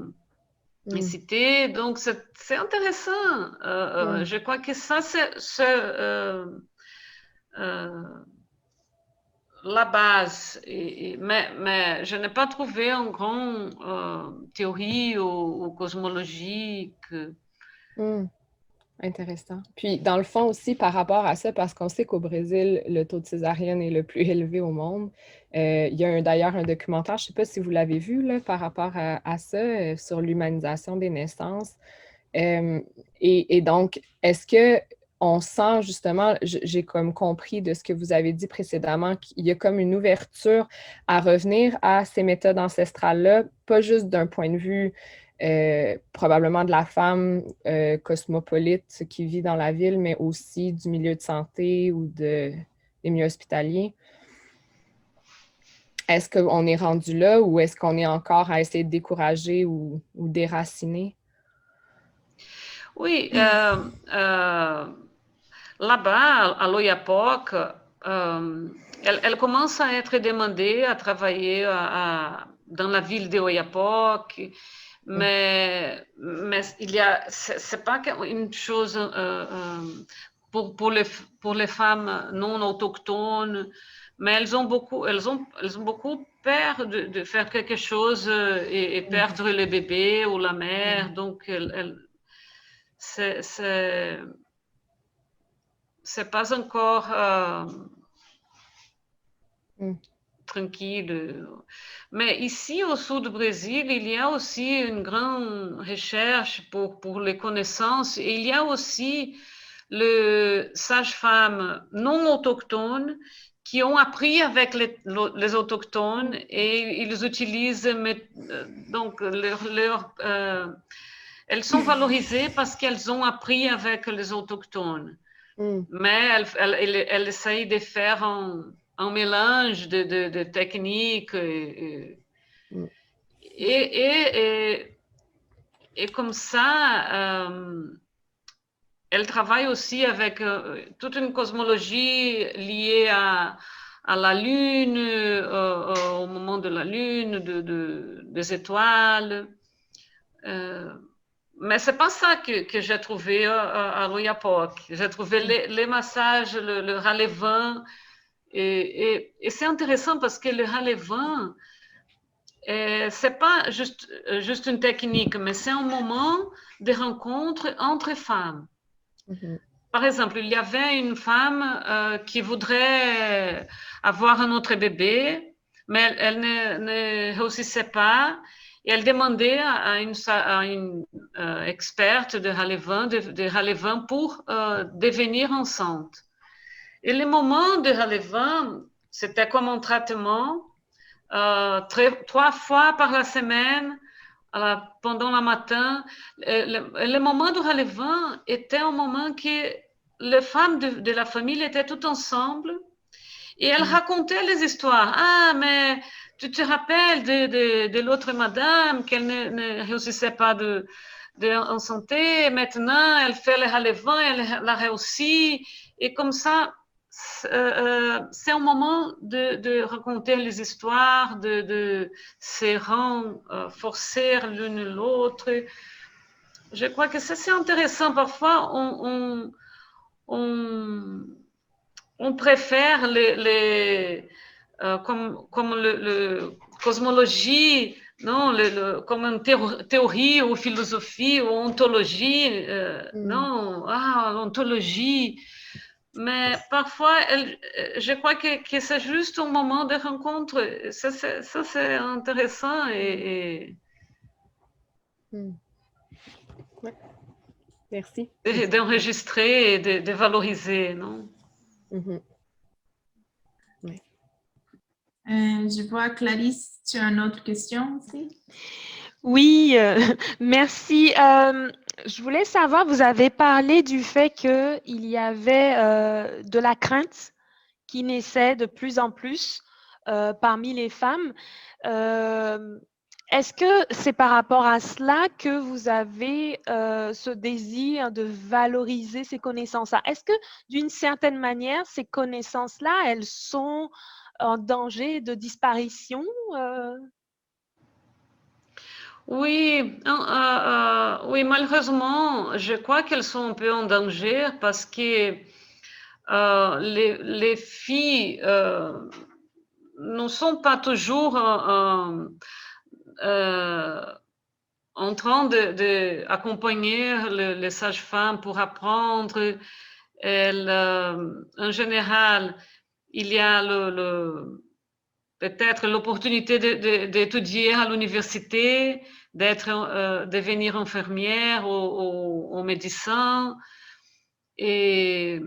B: excité. Donc, c'est intéressant. Je crois que ça, c'est la base, mais je n'ai pas trouvé une grande théorie ou cosmologique.
C: Intéressant. Puis, dans le fond aussi, par rapport à ça, parce qu'on sait qu'au Brésil, le taux de césarienne est le plus élevé au monde. Il y a d'ailleurs un documentaire, je ne sais pas si vous l'avez vu, là, par rapport à ça, sur l'humanisation des naissances. Et donc, est-ce qu'on sent justement, j'ai comme compris de ce que vous avez dit précédemment, qu'il y a comme une ouverture à revenir à ces méthodes ancestrales-là, pas juste d'un point de vue probablement de la femme cosmopolite qui vit dans la ville, mais aussi du milieu de santé ou des milieux hospitaliers. Est-ce qu'on est rendu là ou est-ce qu'on est encore à essayer de décourager ou déraciner?
B: Oui, là-bas, à l'Oyapock, elle commence à être demandée à travailler dans la ville de Oyapock, mais c'est pas une chose pour les femmes non autochtones, mais elles ont beaucoup peur de faire quelque chose et perdre le bébé ou la mère, donc c'est pas encore tranquille. Mais ici, au sud du Brésil, il y a aussi une grande recherche pour les connaissances. Et il y a aussi les sages-femmes non autochtones qui ont appris avec les autochtones et ils utilisent donc elles sont valorisées parce qu'elles ont appris avec les autochtones. Mais elles essayent de faire un mélange de techniques et comme ça, elles travaillent aussi avec toute une cosmologie liée à la Lune, au moment de la Lune, des étoiles. Mais c'est pas ça que j'ai trouvé à l'Oyapock. J'ai trouvé les massages, le relevant. Et c'est intéressant parce que le relevant, c'est pas juste une technique, mais c'est un moment de rencontre entre femmes. Par exemple, il y avait une femme qui voudrait avoir un autre bébé, mais elle ne réussissait pas. Et elle demandait à une experte de Halevin pour devenir enceinte. Et le moment de Halevin, c'était comme un traitement 3 fois par la semaine, pendant le matin. Le moment de Halevin était un moment que les femmes de la famille étaient toutes ensemble et elles racontaient les histoires. Ah, mais tu te rappelles de l'autre madame qu'elle ne réussissait pas en santé, maintenant elle fait le Halevin, elle a réussi. Et comme ça, c'est un moment de raconter les histoires, de se renforcer l'une l'autre. Je crois que c'est intéressant. Parfois, on préfère comme le cosmologie, non, comme une théorie ou philosophie ou ontologie, non, l'ontologie. Mais parfois, je crois que c'est juste un moment de rencontre. Ça, c'est intéressant et
C: Ouais. Merci.
B: d'enregistrer et de valoriser, non?
C: Oui.
A: Je vois, Clarisse, tu as une autre question aussi?
D: Oui, merci. Je voulais savoir, vous avez parlé du fait qu'il y avait de la crainte qui naissait de plus en plus parmi les femmes. Est-ce que c'est par rapport à cela que vous avez ce désir de valoriser ces connaissances-là? Est-ce que d'une certaine manière, ces connaissances-là, elles sont en danger de disparition?
B: Oui, oui, malheureusement, je crois qu'elles sont un peu en danger parce que les filles ne sont pas toujours en train d'accompagner les sages-femmes pour apprendre. En général, il y a peut-être l'opportunité d'étudier à l'université, devenir infirmière ou médecin. Mais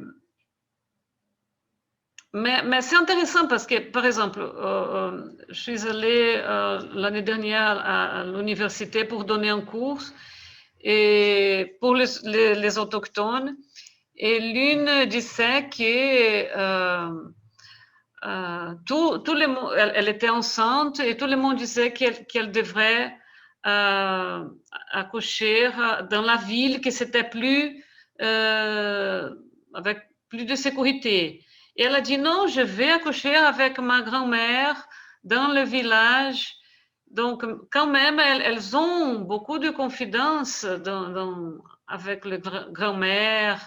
B: c'est intéressant parce que, par exemple, je suis allée l'année dernière à l'université pour donner un cours et pour les autochtones. Et l'une disait que elle était enceinte et tout le monde disait qu'elle devrait accoucher dans la ville, que c'était plus avec plus de sécurité. Et elle a dit non, je vais accoucher avec ma grand-mère dans le village. Donc, quand même, elles ont beaucoup de confiance avec le grand-mère.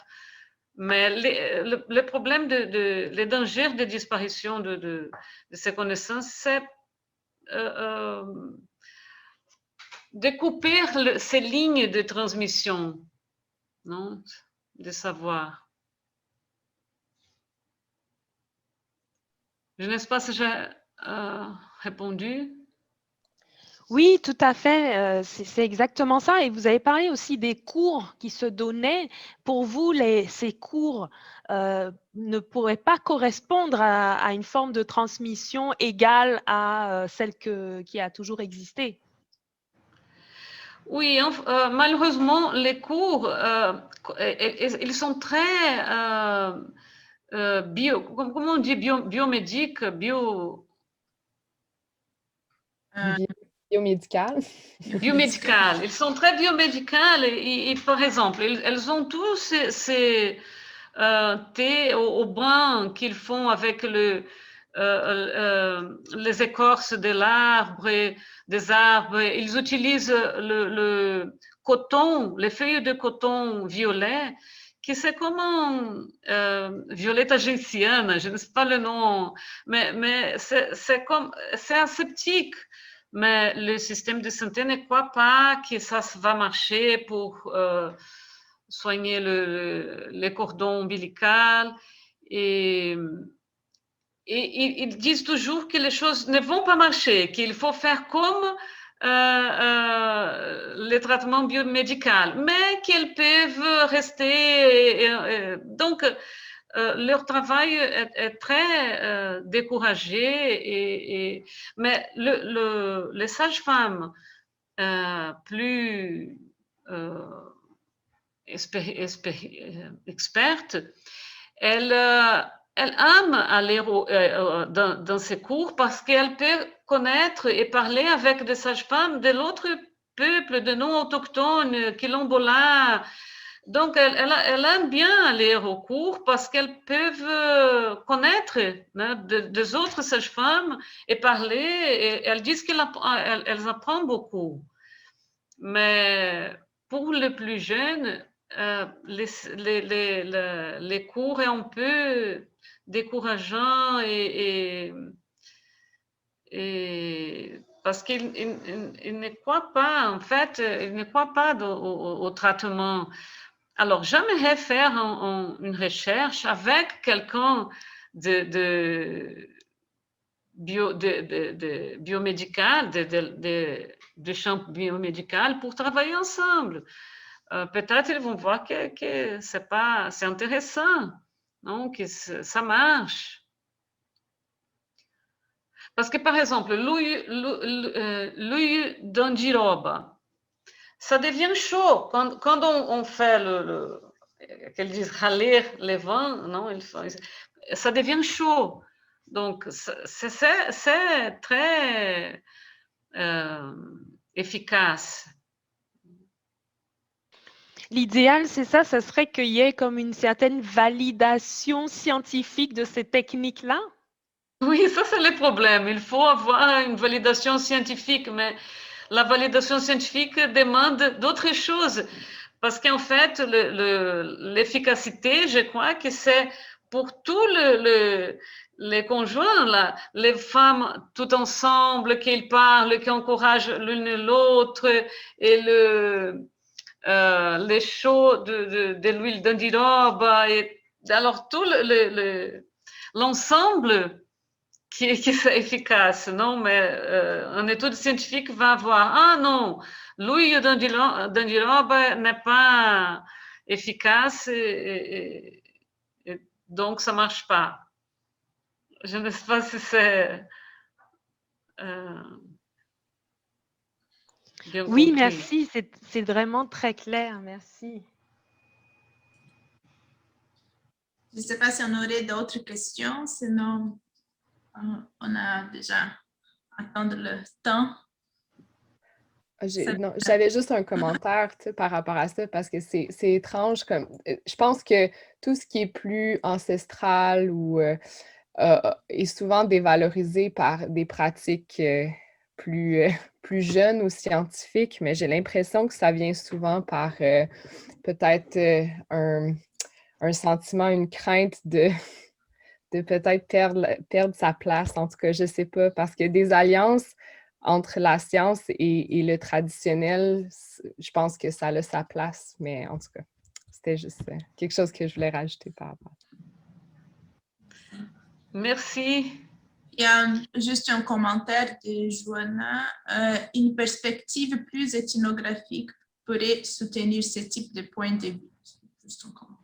B: Mais le problème les dangers de disparition de ces connaissances, c'est de couper ces lignes de transmission, non, de savoir. Je ne sais pas si j'ai répondu.
D: Oui, tout à fait. C'est exactement ça. Et vous avez parlé aussi des cours qui se donnaient. Pour vous, ces cours ne pourraient pas correspondre à une forme de transmission égale à celle qui a toujours existé.
B: Oui, malheureusement, les cours, ils sont très comment on dit, biomédiques,
C: Biomédical.
B: biomédical. Ils sont très biomédicales et par exemple, elles ont tous ces thé au bain qu'ils font avec les écorces de l'arbre, des arbres. Ils utilisent le coton, les feuilles de coton violet, qui c'est comme violette agésienne, je ne sais pas le nom, mais c'est aseptique. Mais le système de santé ne croit pas que ça va marcher pour soigner le cordon ombilical. Et ils disent toujours que les choses ne vont pas marcher, qu'il faut faire comme les traitements biomédicaux, mais qu'elles peuvent rester. Donc, leur travail est très découragé. Mais les sages-femmes plus expertes, elles aiment aller dans ces cours parce qu'elles peuvent connaître et parler avec des sages-femmes de l'autre peuple, de non-autochtones, quilombola. Donc, elles aiment bien aller au cours parce qu'elles peuvent connaître des autres sages-femmes et parler. Et elles disent qu'elles apprennent beaucoup. Mais pour les plus jeunes, les cours est un peu décourageant et parce qu'ils ne croient pas, en fait, ils ne croient pas au traitement. Alors, j'aimerais faire une recherche avec quelqu'un de biomédical, de champ biomédical pour travailler ensemble. Peut-être ils vont voir que c'est intéressant, non? Que ça marche. Parce que, par exemple, l'huile d'andiroba, ça devient chaud. Quand on fait qu'elles disent râler les vents, non? Ça devient chaud. Donc, c'est très efficace.
D: L'idéal, c'est ça serait qu'il y ait comme une certaine validation scientifique de ces techniques-là?
B: Oui, ça c'est le problème. Il faut avoir une validation scientifique, mais la validation scientifique demande d'autres choses. Parce qu'en fait, l'efficacité, je crois que c'est pour tous les conjoints, là, les femmes tout ensemble, qu'ils parlent, qui encouragent l'une l'autre, et les shows de l'huile d'andiroba, et alors tout l'ensemble qui est efficace, non? Mais une étude scientifique va voir, ah non, l'huile d'andiroba n'est pas efficace et donc ça ne marche pas. Je ne sais pas si c'est bien
D: Oui,
B: compris.
D: merci, c'est vraiment très clair, merci.
A: Je ne sais pas si on aurait d'autres questions, sinon on a déjà attendu le temps.
C: J'avais juste un commentaire par rapport à ça parce que c'est étrange. Je pense que tout ce qui est plus ancestral ou est souvent dévalorisé par des pratiques plus jeunes ou scientifiques, mais j'ai l'impression que ça vient souvent par peut-être un sentiment, une crainte de peut-être perdre sa place. En tout cas, je ne sais pas, parce que des alliances entre la science et le traditionnel, je pense que ça a sa place, mais en tout cas, c'était juste quelque chose que je voulais rajouter par rapport.
B: Merci.
A: Il y a juste un commentaire de Joanna. Une perspective plus ethnographique pourrait soutenir ce type de point de vue. Juste un commentaire.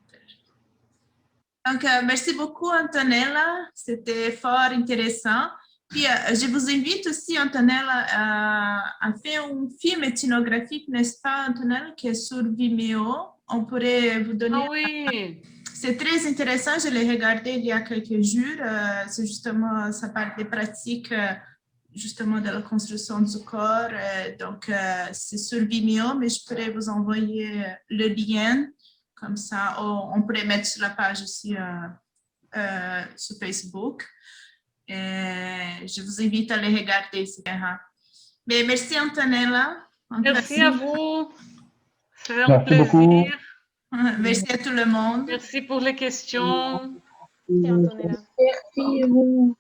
A: Donc, merci beaucoup, Antonella. C'était fort intéressant. Puis, je vous invite aussi, Antonella, à faire un film ethnographique, n'est-ce pas, Antonella, qui est sur Vimeo. On pourrait vous donner...
B: Ah oui.
A: C'est très intéressant. Je l'ai regardé il y a quelques jours. C'est justement, ça parle des pratiques, justement, de la construction du corps. Donc, c'est sur Vimeo, mais je pourrais vous envoyer le lien. Comme ça, on pourrait mettre sur la page aussi sur Facebook. Et je vous invite à les regarder, etc. Mais merci, Antonella.
B: Merci à vous. C'est un plaisir. Beaucoup.
A: Merci à tout le monde.
B: Merci pour les questions.
D: Merci, Antonella.
F: Merci à vous.